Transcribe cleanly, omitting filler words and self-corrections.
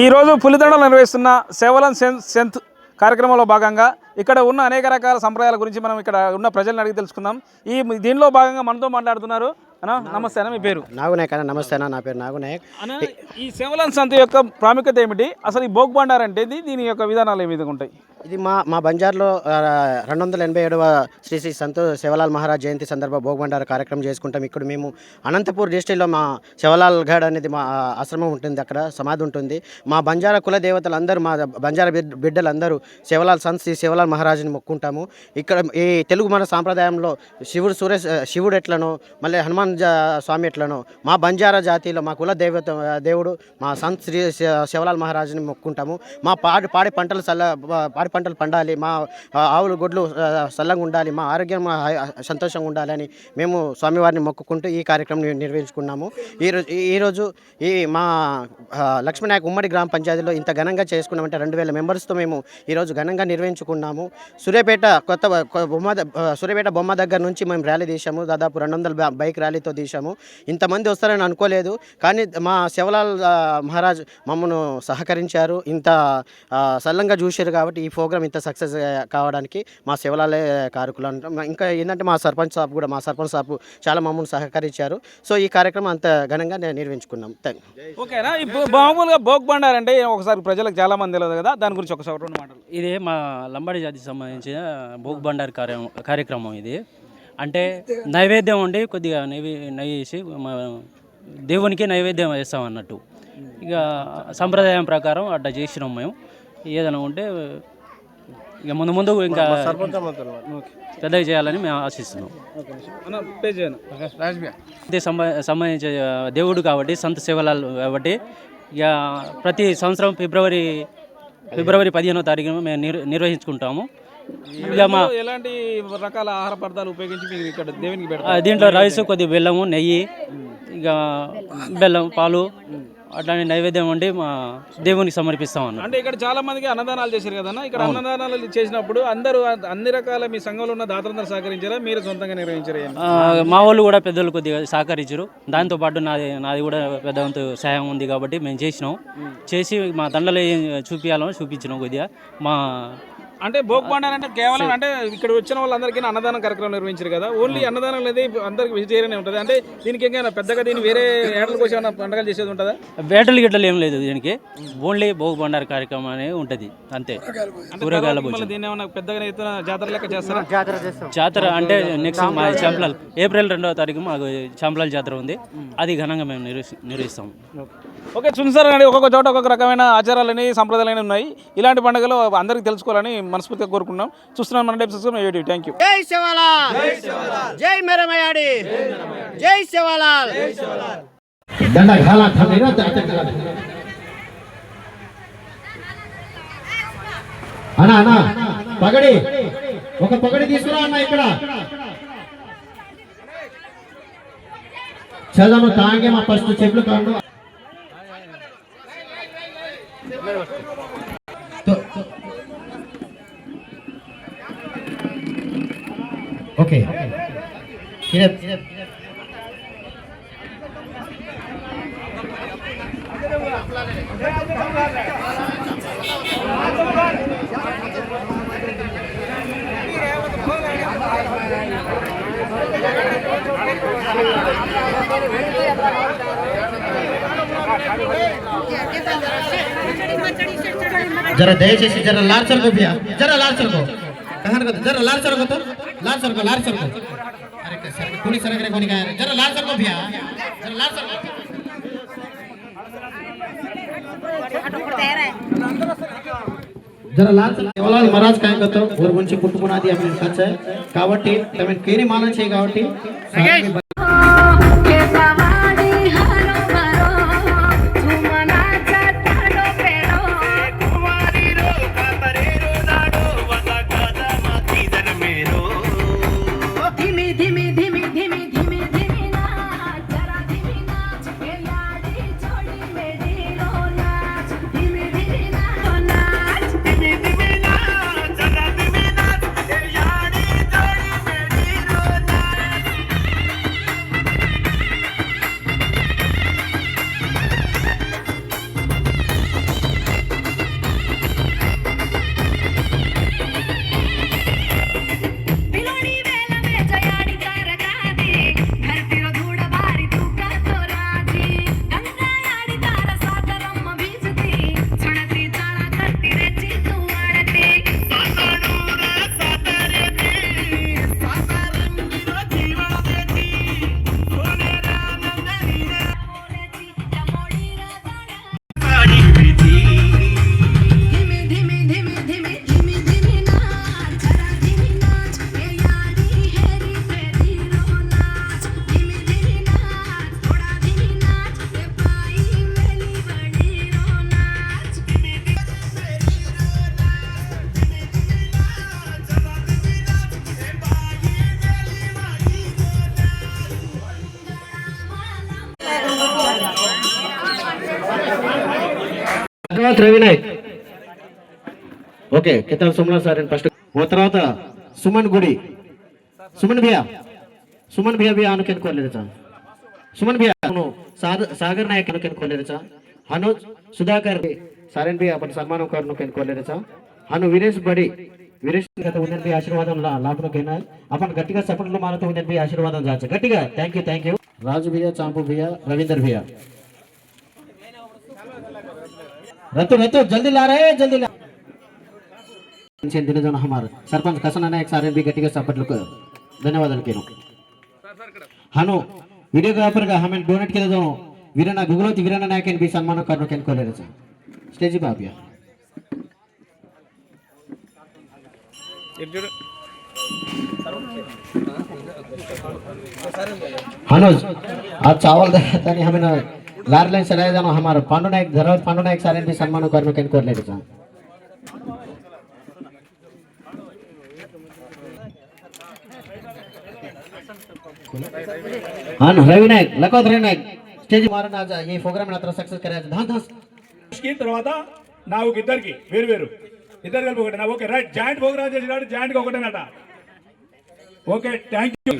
ఈరోజు పులిదండలు నిర్వహిస్తున్న సేవలన్ సెంత్ కార్యక్రమంలో భాగంగా ఇక్కడ ఉన్న అనేక రకాల సంప్రదాయాల గురించి మనం ఇక్కడ ఉన్న ప్రజలను అడిగి తెలుసుకుందాం. దీనిలో భాగంగా మనతో మాట్లాడుతున్నారు అన్న. నమస్తే అన్న, మీ పేరు? నాగునాయక్ అన్న. నమస్తే అన్న, నా పేరు నాగునాయక్. అన్న, ఈ సేవలన్ సంత్ యొక్క ప్రాముఖ్యత ఏమిటి? అసలు ఈ భోగ్ బండార్ అంటే దీని యొక్క విధానాలు ఏ విధంగా ఉంటాయి? ఇది మా బంజార్లో 287వ శ్రీ శ్రీ సంత్ సేవలాల్ మహారాజ్ జయంతి సందర్భ భోగ్ బండార కార్యక్రమం చేసుకుంటాం. ఇక్కడ మేము అనంతపూర్ డిస్ట్రిక్ట్లో మా సేవలాల్ గఢ్ అనేది మా ఆశ్రమం ఉంటుంది, అక్కడ సమాధి ఉంటుంది. మా బంజారా కుల దేవతలు అందరూ, మా బంజారా బిడ్డలందరూ సేవలాల్ సంత్ శ్రీ సేవలాల్ మహారాజుని మొక్కుంటాము. ఇక్కడ ఈ తెలుగు మన సాంప్రదాయంలో శివుడు ఎట్లనో, మళ్ళీ హనుమాన్ స్వామి ఎట్లనో, మా బంజారా జాతిలో మా కుల దేవుడు మా సంత్ శ్రీ సేవలాల్ మహారాజుని మొక్కుంటాము. మా పాడి పంటలు పండాలి, మా ఆవులు గొడ్లు చల్లగా ఉండాలి, మా ఆరోగ్యం సంతోషంగా ఉండాలని మేము స్వామివారిని మొక్కుకుంటూ ఈ కార్యక్రమం నిర్వహించుకున్నాము. ఈరోజు మా లక్ష్మీనాయక్ ఉమ్మడి గ్రామ పంచాయతీలో ఇంత ఘనంగా చేసుకున్నామంటే 2000 మెంబర్స్తో మేము ఈరోజు ఘనంగా నిర్వహించుకున్నాము. సూర్యాపేట బొమ్మ దగ్గర నుంచి మేము ర్యాలీ తీసాము. దాదాపు 200 బైక్ ర్యాలీతో తీసాము. ఇంతమంది వస్తారని అనుకోలేదు, కానీ మా సేవలాల్ మహారాజ్ మమ్మల్ని సహకరించారు. ఇంత సల్లంగా చూశారు కాబట్టి ఈ ప్రోగ్రామ్ ఇంత సక్సెస్ కావడానికి మా సేవలాలే కారకులు అంటాం. ఇంకా ఏంటంటే మా సర్పంచ్ సాబ్ చాలా మమ్మల్ని సహకరించారు. సో ఈ కార్యక్రమం అంత ఘనంగా నిర్వహించుకున్నాం. ఓకేనా? ఇప్పుడు మామూలుగా భోగ్ బండార్ అంటే ఒకసారి ప్రజలకు చాలా మంది తెలియదు కదా, దాని గురించి ఒకసారి 2 మాటలు. ఇదే మా లంబాడి జాతికి సంబంధించిన భోగ్ బండార్ కార్యక్రమం. ఇది అంటే నైవేద్యం ఉండి కొద్దిగా నెయ్యి వేసి దేవునికి నైవేద్యం వేస్తాం అన్నట్టు. ఇక సంప్రదాయం ప్రకారం అట్లా చేసినాం మేము. ఏదైనా ఉంటే ఇక ముందు ఇంకా పెద్దగా చేయాలని మేము ఆశిస్తున్నాం. సంబంధించిన దేవుడు కాబట్టి సంత్ సేవలాల్ కాబట్టి ఇక ప్రతి సంవత్సరం ఫిబ్రవరి 15వ తారీఖున మేము నిర్వహించుకుంటాము. ఇక ఎలాంటి రకాల ఆహార పదార్థాలు ఉపయోగించి ఇక్కడ దేవునికి పెడతారు? దీంట్లో రైస్, కొద్ది బెల్లము, నెయ్యి, ఇక బెల్లం, పాలు అట్లాంటి నైవేద్యం వండి మా దేవునికి సమర్పిస్తాం అన్న. అంటే ఇక్కడ చాలా మందికి అన్నదానాలు చేశారు కదన్నా. ఇక్కడ అన్నదానాలు చేసినప్పుడు అందరూ అన్ని రకాల మీ సంఘంలో ఉన్న దాతలందరూ సహకరించారా, మీరు సొంతంగా నిర్వహించారు? మా వాళ్ళు కూడా పెద్దలు కొద్దిగా సహకరించారు. దాంతోపాటు నాది కూడా పెద్ద వంతు సహాయం ఉంది కాబట్టి మేము చేసి మా దండలు చూపించాలని చూపించినాం కొద్దిగా. మా అంటే భోగ్ బండార్ అంటే కేవలం అంటే ఇక్కడ వచ్చిన వాళ్ళందరికీ అన్నదానం కార్యక్రమం నిర్వహించారు కదా, ఓన్లీ అన్నదానం అనేది అందరికి వెజిటేరియన్ ఉంటుంది. అంటే దీనికి ఏమైనా పెద్దగా వేరే ఏటల కోసం ఏమైనా పండుగలు చేసేది ఉంటుందా? వేటలు గిట్టలు ఏం లేదు దీనికి, ఓన్లీ భోగ్ బండార్ కార్యక్రమం అనేది ఉంటుంది అంతే. కూరగాయల దీన్ని ఏమైనా పెద్దగా జాతర లెక్క చేస్తారా? జాతర అంటే నెక్స్ట్ మా చాంప్లాల్ ఏప్రిల్ 2వ తారీఖు మాకు చాంప్లాల్ జాతర ఉంది, అది ఘనంగా మేము నిర్వహిస్తాం. ఓకే, చూసారు అండి, ఒక్కొక్క చోట ఒక్కొక్క రకమైన ఆచారాలని సంప్రదాయాలు ఉన్నాయి. ఇలాంటి పండుగలు అందరికీ తెలుసుకోవాలని మనస్ఫూర్తిగా కోరుకున్నాం. చూస్తున్నాం మన యూట్యూబ్. Thank you. జై సేవలాల్, జై మేరమయాడి, జై సేవలాల్. అన్నా పగడి, ఒక పగడి తీసుకురా అన్న. ఇక్కడ చదము తాగే మా ఫస్ట్ చెట్లు కాండు. ఓకే, जरा दयచేసి जरा लाल सर को भैया, जरा लाल सर को कहां को, जरा लाल सर को, तो लाल सर को अरे सर कोनी सर करे कोनी का, जरा लाल सर को भैया, जरा लाल सर को जरा लाल सर సేవలాల్ మహారాజ్ काय करतो और गुరించి పుట్టుకున్నది అవి కచ్చే కాబట్టి తమ కేని మానం చేయ కాబట్టి सोमनाथ रवि नायक ओके कितना सोमनाथ सर फस्ट वो तरह सुमन गुड़ी सुमन भैया भी आने को ले सुमन भैया सागर नायक को ले हनुज सुधाकर सारेन भी अपन सन्मान को ले हनु वीरेश बड़ी वीरेश उन्हें भी आशीर्वाद लाभ घेना अपन गट्टिगा सपोर्ट मारते उन्हें भी आशीर्वाद जाचे गट्टिगा थैंक यू राजू भैया चांपू भैया रविंदर भैया रतु जल्दी ला रहे जल्दी ला दिन हमारे सरपंच कसन नायक सारे भी गट्टिगा सपोर्ट धन्यवाद हनु वीडियोग्राफर का हमें डोनेट के दो वीरना गुगलोती वीरना नायक भी सम्मान करनो केन को ले स्टेज पे आपिया हनुज आज चावल देता नहीं हमें लार लाइन चलाया जाना हमारा पांडु नायक सारे भी सम्मान करनो केन को ले हाँ रवि नायक लकोत रवि नायक स्टेज मारना आज ये प्रोग्राम ना तरह सक्सेस करे धान धान స్కీమ్ తర్వాత నాకు ఇద్దరికి వేరు వేరు ఇద్దరు కలిపి ఒకటి ఓకే రైట్ జాయింట్ ప్రోగ్రామ్ చేసినాడు జాయింట్గా ఒకటేనట ఓకే థ్యాంక్ యూ